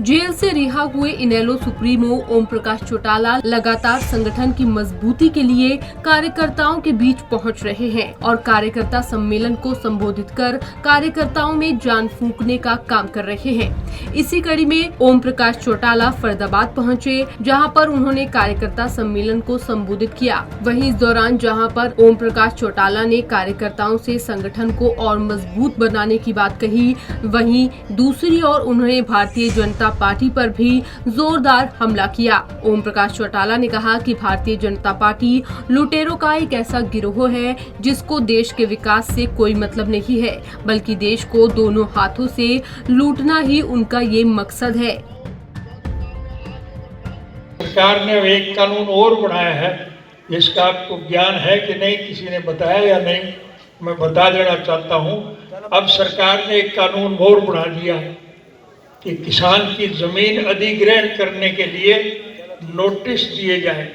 Jail से रिहा हुए इनेलो सुप्रीमो ओम प्रकाश चौटाला लगातार संगठन की मजबूती के लिए कार्यकर्ताओं के बीच पहुंच रहे हैं और कार्यकर्ता सम्मेलन को संबोधित कर कार्यकर्ताओं में जान फूंकने का काम कर रहे हैं। इसी कड़ी में ओम प्रकाश चौटाला फरीदाबाद पहुंचे, जहां पर उन्होंने कार्यकर्ता सम्मेलन को संबोधित किया। वहीं इस दौरान जहां पर ओम प्रकाश चौटाला ने कार्यकर्ताओं से संगठन को और मजबूत बनाने की बात कही, वहीं दूसरी ओर उन्होंने भारतीय जनता पार्टी पर भी जोरदार हमला किया। ओम प्रकाश चौटाला ने कहा कि भारतीय जनता पार्टी लुटेरों का एक ऐसा गिरोह है जिसको देश के विकास से कोई मतलब नहीं है, बल्कि देश को दोनों हाथों से लूटना ही उनका ये मकसद है। सरकार ने एक कानून और बनाया है, इसका आपको ज्ञान है कि नहीं, किसी ने बताया या नहीं, मैं बता देना चाहता हूं। अब सरकार ने एक कानून और बना दिया है कि किसान की जमीन अधिग्रहण करने के लिए नोटिस दिए जाए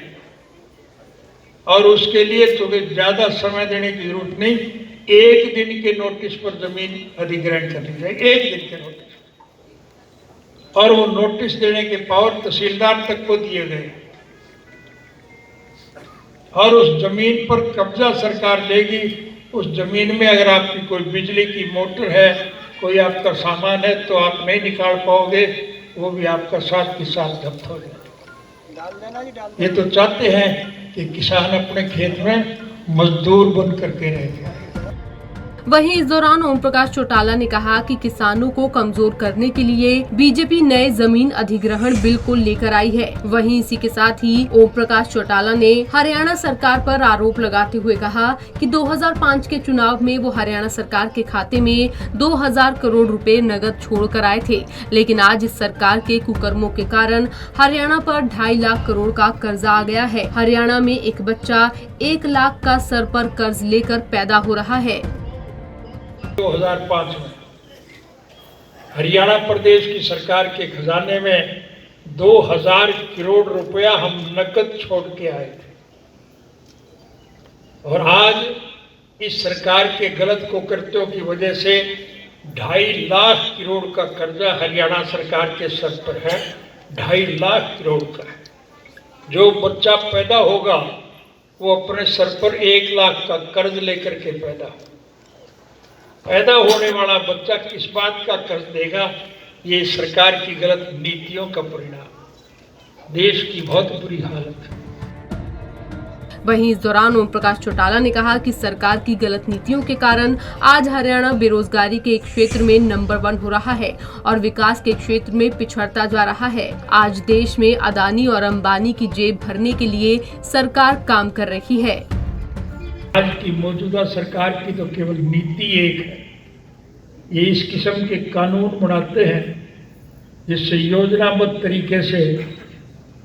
और उसके लिए तुम्हें ज्यादा समय देने की जरूरत नहीं, एक दिन के नोटिस पर जमीन अधिग्रहण कर ली जाए, एक दिन के नोटिस, और वो नोटिस देने के पावर तहसीलदार तक को दिए गए और उस जमीन पर कब्जा सरकार लेगी। उस जमीन में अगर आपकी कोई बिजली की मोटर है, कोई आपका सामान है, तो आप नहीं निकाल पाओगे, वो भी आपका साथ के साथ जब्त हो जाएगा। ये तो चाहते हैं कि किसान अपने खेत में मजदूर बन करके रहे। वहीं इस दौरान ओम प्रकाश चौटाला ने कहा कि किसानों को कमजोर करने के लिए बीजेपी नए जमीन अधिग्रहण बिल को लेकर आई है। वहीं इसी के साथ ही ओम प्रकाश चौटाला ने हरियाणा सरकार पर आरोप लगाते हुए कहा कि 2005 के चुनाव में वो हरियाणा सरकार के खाते में 2000 करोड़ रुपए नकद छोड़ कर आए थे, लेकिन आज इस सरकार के कुकर्मों के कारण हरियाणा पर 2.5 लाख करोड़ का कर्जा आ गया है। हरियाणा में एक बच्चा 1 लाख का सर पर कर्ज लेकर पैदा हो रहा है। 2005 में हरियाणा प्रदेश की सरकार के खजाने में 2000 करोड़ रुपया हम नकद छोड़ के आए थे, और आज इस सरकार के गलत कुकर्तों की वजह से 2.5 लाख करोड़ का कर्जा हरियाणा सरकार के सर पर है। 2.5 लाख करोड़ का है। जो बच्चा पैदा होगा वो अपने सर पर 1 लाख का कर्ज लेकर के पैदा होने वाला बच्चा किस बात का कर्ज देगा? ये सरकार की गलत नीतियों का परिणाम। देश की बहुत बुरी हालत है। वहीं इस दौरान ओम प्रकाश चौटाला ने कहा कि सरकार की गलत नीतियों के कारण आज हरियाणा बेरोजगारी के क्षेत्र में नंबर 1 हो रहा है और विकास के क्षेत्र में पिछड़ता जा रहा है। आज देश में अदानी और अंबानी की जेब भरने के लिए सरकार काम कर रही है। आज की मौजूदा सरकार की तो केवल नीति एक है, ये इस किस्म के कानून बनाते हैं जिससे योजनाबद्ध तरीके से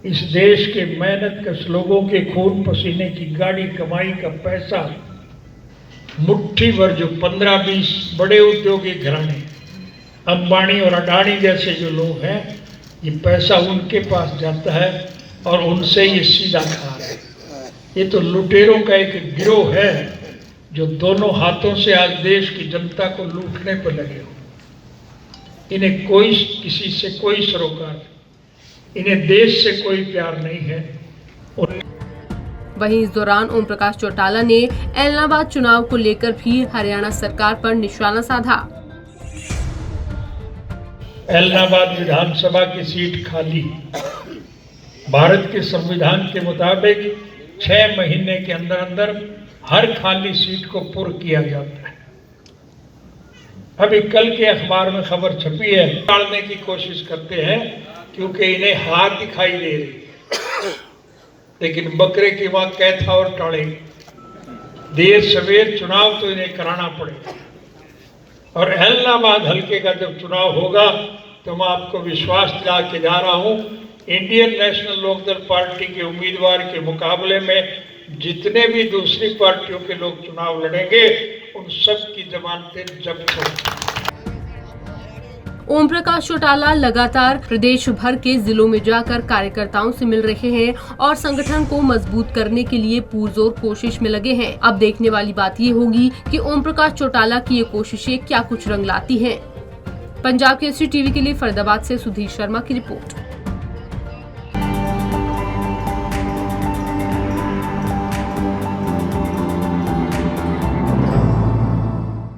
इस देश के मेहनत कश लोगों के खून पसीने की गाड़ी कमाई का पैसा मुट्ठी भर, जो 15-20 बड़े उद्योगी घराने अंबानी और अडानी जैसे जो लोग हैं, ये पैसा उनके पास जाता है और उनसे ये सीधा खा रहे हैं। ये तो लुटेरों का एक गिरोह है जो दोनों हाथों से आज देश की जनता को लूटने पर लगे हो। इन्हें कोई किसी से कोई सरोकार, इन्हें देश से कोई प्यार नहीं है। वहीं इस दौरान ओम प्रकाश चौटाला ने एलनाबाद चुनाव को लेकर भी हरियाणा सरकार पर निशाना साधा। एलनाबाद विधानसभा की सीट खाली। भारत के संविधान के मुताबिक 6 महीने के अंदर अंदर हर खाली सीट को पूर्ण किया जाता है। अभी कल के अखबार में खबर छपी है, टालने की कोशिश करते हैं क्योंकि इन्हें हार दिखाई दे रही है, लेकिन बकरे की वहां कैद था और टालेंगे। देर सवेर चुनाव तो इन्हें कराना पड़ेगा, और एलनाबाद हल्के का जब चुनाव होगा तो मैं आपको विश्वास दिला के जा रहा हूं, इंडियन नेशनल लोकदल पार्टी के उम्मीदवार के मुकाबले में जितने भी दूसरी पार्टियों के लोग चुनाव लड़ेंगे, उन सब की जमानतें जब्त होंगी। ओम प्रकाश चौटाला लगातार प्रदेश भर के जिलों में जाकर कार्यकर्ताओं से मिल रहे हैं और संगठन को मजबूत करने के लिए पुरजोर कोशिश में लगे हैं। अब देखने वाली बात ये होगी कि ओम प्रकाश चौटाला की ये कोशिशें क्या कुछ रंग लाती हैं। पंजाब केसरी टीवी के लिए फरीदाबाद से सुधीर शर्मा की रिपोर्ट।